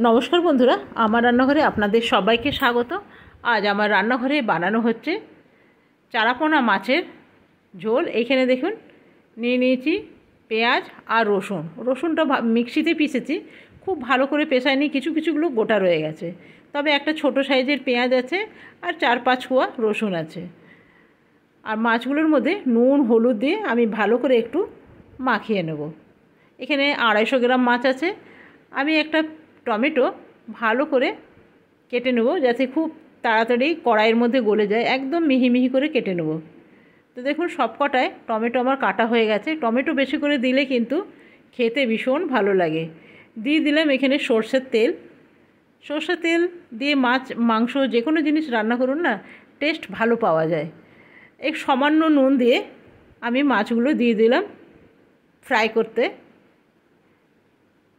নমস্কার বন্ধুরা, আমার রান্নাঘরে আপনাদের সবাইকে স্বাগত। আজ আমার রান্নাঘরে বানানো হচ্ছে চারাপোনা মাছের ঝোল। এইখানে দেখুন নিয়ে নিয়েছি পেঁয়াজ আর রসুনটা মিক্সিতে পিষেছি, খুব ভালো করে পেশায়নি, কিছুগুলো গোটা রয়ে গেছে। তবে একটা ছোট সাইজের পেঁয়াজ আছে আর 4-5 কোয়া রসুন আছে। আর মাছগুলোর মধ্যে নুন হলুদ দিয়ে আমি ভালো করে একটু মাখিয়ে নেব। এখানে 250 গ্রাম মাছ আছে। আমি একটা টমেটো ভালো করে কেটে নেব যাতে খুব তাড়াতাড়ি কড়াইয়ের মধ্যে গলে যায়, একদম মিহি মিহি করে কেটে নেব। তো দেখুন সবকটায় টমেটো আমার কাটা হয়ে গেছে। টমেটো বেশি করে দিলে কিন্তু খেতে ভীষণ ভালো লাগে। দিয়ে দিলাম এখানে সর্ষের তেল দিয়ে মাংস যে কোনো জিনিস রান্না করুন না, টেস্ট ভালো পাওয়া যায়। এক সামান্য নুন দিয়ে আমি মাছগুলো দিয়ে দিলাম ফ্রাই করতে।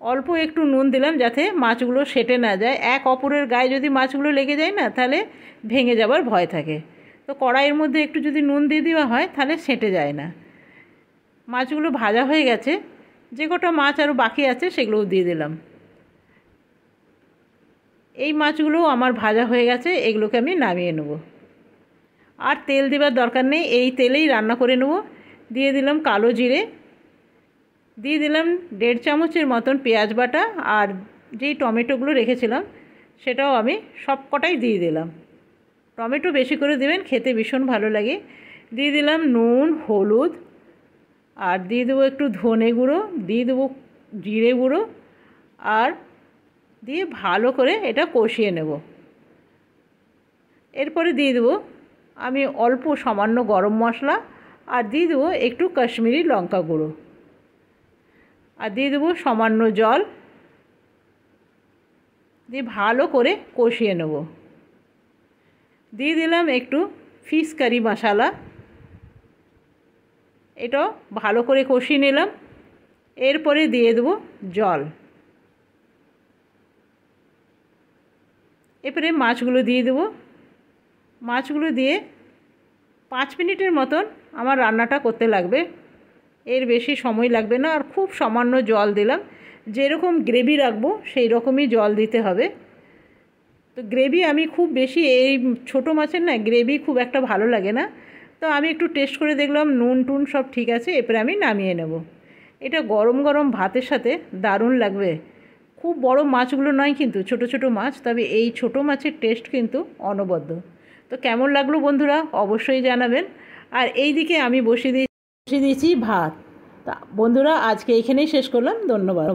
অল্প একটু নুন দিলাম যাতে মাছগুলো সেটে না যায়। এক অপরের গায়ে যদি মাছগুলো লেগে যায় না, তাহলে ভেঙে যাবার ভয় থাকে। তো কড়াইয়ের মধ্যে একটু যদি নুন দিয়ে দেওয়া হয় তাহলে সেটে যায় না। মাছগুলো ভাজা হয়ে গেছে, যে কটা মাছ আরও বাকি আছে সেগুলোও দিয়ে দিলাম। এই মাছগুলোও আমার ভাজা হয়ে গেছে, এগুলোকে আমি নামিয়ে নেব। আর তেল দেবার দরকার নেই, এই তেলেই রান্না করে নেব। দিয়ে দিলাম কালো জিরে, দিয়ে দিলাম 1.5 চামচের মতন পেঁয়াজ বাটা, আর যেই টমেটোগুলো রেখেছিলাম সেটাও আমি সব কটাই দিয়ে দিলাম। টমেটো বেশি করে দেবেন, খেতে ভীষণ ভালো লাগে। দিয়ে দিলাম নুন হলুদ, আর দিয়ে দেবো একটু ধনে গুঁড়ো, দিয়ে দেবো জিরে গুঁড়ো, আর দিয়ে ভালো করে এটা কষিয়ে নেব। এরপরে দিয়ে দেবো আমি অল্প সামান্য গরম মশলা, আর দিয়ে দেবো একটু কাশ্মীরি লঙ্কা গুঁড়ো, আর দিয়ে দেবো সামান্য জল, দিয়ে ভালো করে কষিয়ে নেব। দিয়ে দিলাম একটু ফিশ কারি মশলা, এটাও ভালো করে কষিয়ে নিলাম। এরপরে দিয়ে দেবো জল। এরপরে মাছগুলো দিয়ে দেবো। মাছগুলো দিয়ে 5 মিনিটের মতন আমার রান্নাটা করতে লাগবে, এর বেশি সময় লাগবে না। আর খুব সামান্য জল দিলাম, যেরকম গ্রেভি রাখবো সেই রকমই জল দিতে হবে। তো গ্রেভি আমি খুব বেশি, এই ছোটো মাছের না গ্রেভি খুব একটা ভালো লাগে না। তো আমি একটু টেস্ট করে দেখলাম নুন টুন সব ঠিক আছে, এরপরে আমি নামিয়ে নেব। এটা গরম গরম ভাতের সাথে দারুণ লাগবে। খুব বড় মাছগুলো নয় কিন্তু, ছোট ছোট মাছ, তবে এই ছোট মাছের টেস্ট কিন্তু অনবদ্য। তো কেমন লাগলো বন্ধুরা অবশ্যই জানাবেন। আর এই দিকে আমি বসিয়ে দিয়েছি ভাত। তা বন্ধুরা আজকে এখানেই শেষ করলাম, ধন্যবাদ।